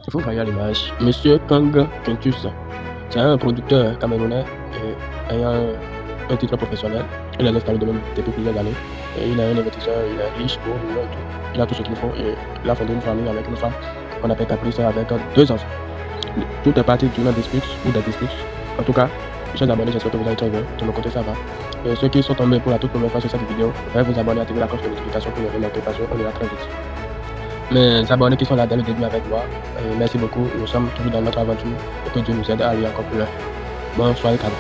Il faut voir l'image. Monsieur Kang Quintus, c'est un producteur camerounais ayant un titre professionnel. Il est installé de même depuis plusieurs années. Et il a un investisseur, il est riche, beau, mignon et tout. Il a tout ce qu'il faut et il a fondé une famille avec une femme qu'on appelle Caprice avec 2 enfants. Tout est parti d'une dispute ou des disputes. En tout cas, chers abonnés, j'espère que vous allez très bien. De mon côté, ça va. Et ceux qui sont tombés pour la toute première fois sur cette vidéo, veuillez vous abonner, activer la cloche de notification pour les notifications. On ira très vite. Mes abonnés qui sont là dès le début avec moi, merci beaucoup. Nous sommes toujours dans notre aventure et que Dieu nous aide à aller encore plus loin. Bon, soyez calmes.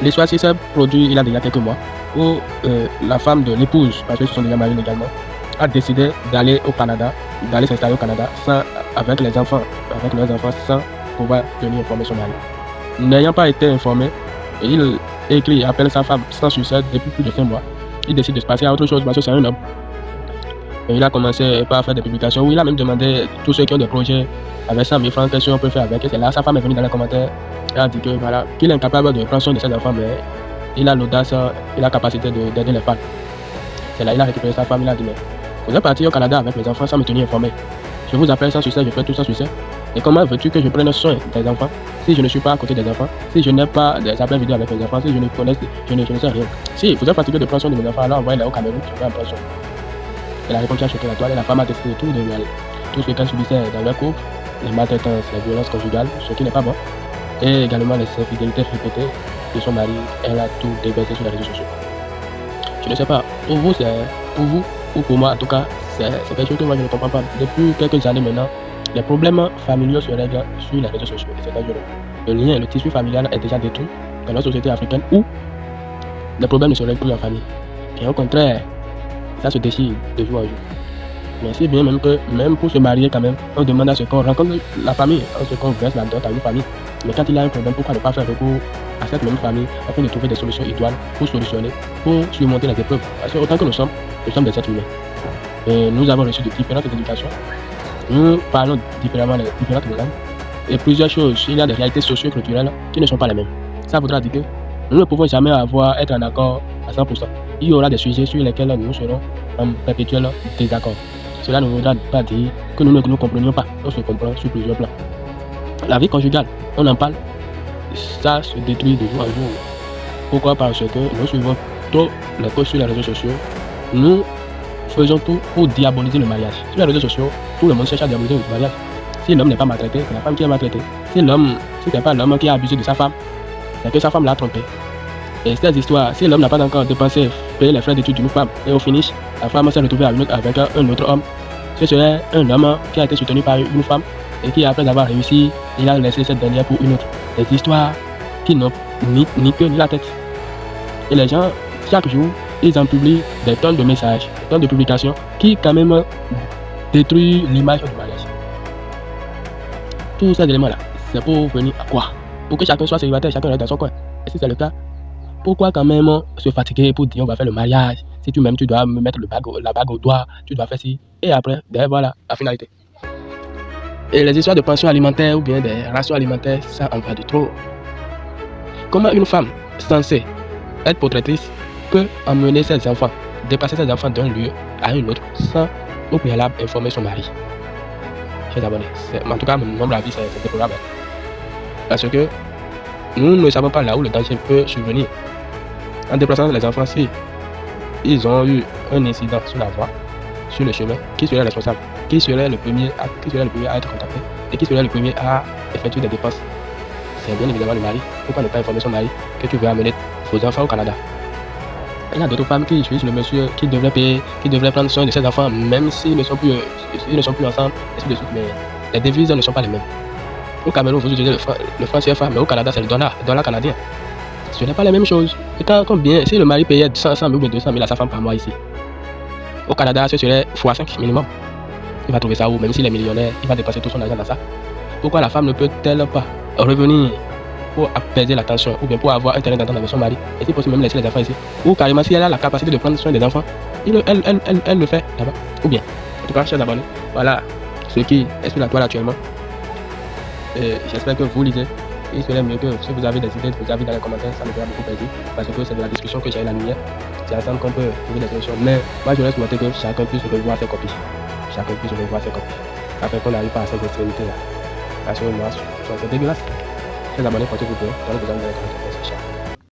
L'histoire s'est produite il y a déjà quelques mois où la femme de l'épouse, parce qu'ils se sont déjà mariés légalement, a décidé d'aller au Canada, d'aller s'installer au Canada avec leurs enfants, sans pouvoir tenir informer son mari. N'ayant pas été informé, il écrit et appelle sa femme sans succès depuis plus de 5 mois. Il décide de se passer à autre chose parce que c'est un homme. Et il a commencé par faire des publications où il a même demandé tous ceux qui ont des projets avec 100 000 francs, qu'est-ce qu'on peut faire avec. Et c'est là sa femme est venue dans les commentaires et a dit que voilà, qu'il est incapable de prendre soin de ses enfants, mais il a l'audace et la capacité d'aider les femmes. C'est là il a récupéré sa femme, il a dit mais vous êtes parti au Canada avec mes enfants sans me tenir informé. Je vous appelle sans succès, je fais tout sans succès. Et comment veux-tu que je prenne soin des enfants si je ne suis pas à côté des enfants, si je n'ai pas des appels vidéo avec mes enfants, si je ne connais, je ne sais rien. Si vous êtes fatigué de prendre soin de mes enfants, alors envoyez-les au Cameroun, je vais en prendre soin. Et la réponse a choqué la toile et la femme a décidé tout de mal. Tout ce qu'elle subissait dans leur couple, les maltraitances, les violences conjugales, ce qui n'est pas bon, et également les infidélités répétées de son mari, elle a tout déversé sur les réseaux sociaux. Je ne sais pas, pour vous, ou pour moi en tout cas, c'est quelque chose que moi je ne comprends pas. Depuis quelques années maintenant, les problèmes familiaux se règlent sur les réseaux sociaux et c'est dangereux. Le lien, le tissu familial est déjà détruit dans notre société africaine où les problèmes ne se règlent plus en famille. Et au contraire, ça se décide de jour en jour. Mais c'est bien même que, même pour se marier quand même, on demande à ce qu'on rencontre la famille, à ce qu'on verse la dot à une famille. Mais quand il y a un problème, pourquoi ne pas faire recours à cette même famille afin de trouver des solutions idoines pour solutionner, pour surmonter les épreuves. Parce que autant que nous sommes des êtres humains. Et nous avons reçu de différentes éducations. Nous parlons différemment les différentes langues. Et plusieurs choses, il y a des réalités socio-culturelles qui ne sont pas les mêmes. Ça voudra dire que nous ne pouvons jamais être en accord à 100%. Il y aura des sujets sur lesquels nous serons en perpétuel désaccord. Cela ne voudra pas dire que nous ne nous comprenions pas. On se comprend sur plusieurs plans. La vie conjugale, on en parle, ça se détruit de jour en jour. Pourquoi? Parce que nous suivons tous les posts sur les réseaux sociaux. Nous faisons tout pour diaboliser le mariage. Sur les réseaux sociaux, tout le monde cherche à diaboliser le mariage. Si l'homme n'est pas maltraité, c'est la femme qui est maltraitée. Si ce n'est pas l'homme qui a abusé de sa femme, c'est que sa femme l'a trompé. Et cette histoire, si l'homme n'a pas encore dépensé, payé les frais d'études d'une femme, et au finish, la femme s'est retrouvée avec un autre homme, ce serait un homme qui a été soutenu par une femme et qui, après avoir réussi, il a laissé cette dernière pour une autre. Des histoires qui n'ont ni queue ni la tête. Et les gens, chaque jour, ils en publient des tonnes de messages, des tonnes de publications qui, quand même, détruisent l'image du mariage. Tous ces éléments-là, c'est pour venir à quoi? Pour que chacun soit célibataire, chacun reste dans son coin. Et si c'est le cas, pourquoi quand même se fatiguer pour dire on va faire le mariage? Si tu m'aimes, tu dois me mettre la bague au doigt, tu dois faire ci. Et après, voilà, la finalité. Et les histoires de pension alimentaire ou bien des rations alimentaires, ça en va de trop. Comment une femme censée être portratrice peut emmener ses enfants, dépasser ses enfants d'un lieu à un autre sans au préalable informer son mari? Chers abonnés, en tout cas, mon avis, c'est déplorable. Parce que nous ne savons pas là où le danger peut survenir. En déplaçant les enfants, si ils ont eu un incident sur la voie, sur le chemin, qui serait responsable? Qui serait le premier à être contacté? Et qui serait le premier à effectuer des dépenses? C'est bien évidemment le mari. Pourquoi ne pas informer son mari que tu veux amener vos enfants au Canada? Il y a d'autres femmes qui suivent le monsieur qui devrait payer, qui devrait prendre soin de ses enfants, même s'ils ne sont plus ensemble, ainsi de suite. Mais les devises ne sont pas les mêmes. Au Cameroun, vous utilisez le franc CFA, mais au Canada, c'est le dollar canadien. Ce n'est pas la même chose. Et combien, si le mari payait 100 000 ou 200 000 à sa femme par mois ici, au Canada, ce serait x5 minimum. Il va trouver ça où? Même s'il est millionnaire, il va dépenser tout son argent dans ça. Pourquoi la femme ne peut-elle pas revenir pour apaiser la tension ou bien pour avoir un terrain d'entente avec son mari et si possible même laisser les enfants ici? Ou carrément, si elle a la capacité de prendre soin des enfants, elle le fait là-bas. Ou bien, en tout cas, chers abonnés, voilà ce qui est sur la toile actuellement. J'espère que vous lisez. Il serait mieux que si vous avez des idées, vous avez dans les commentaires, ça me fera beaucoup plaisir. Parce que c'est de la discussion que j'ai la lumière. C'est ensemble qu'on peut trouver des solutions. Mais moi, je laisse noter que chacun puisse revoir ses copies. Afin qu'on n'arrive pas à cette extrémité-là. la rémunération. Donc, c'est dégueulasse. Très abonné, portez-vous bien. Dans le besoin de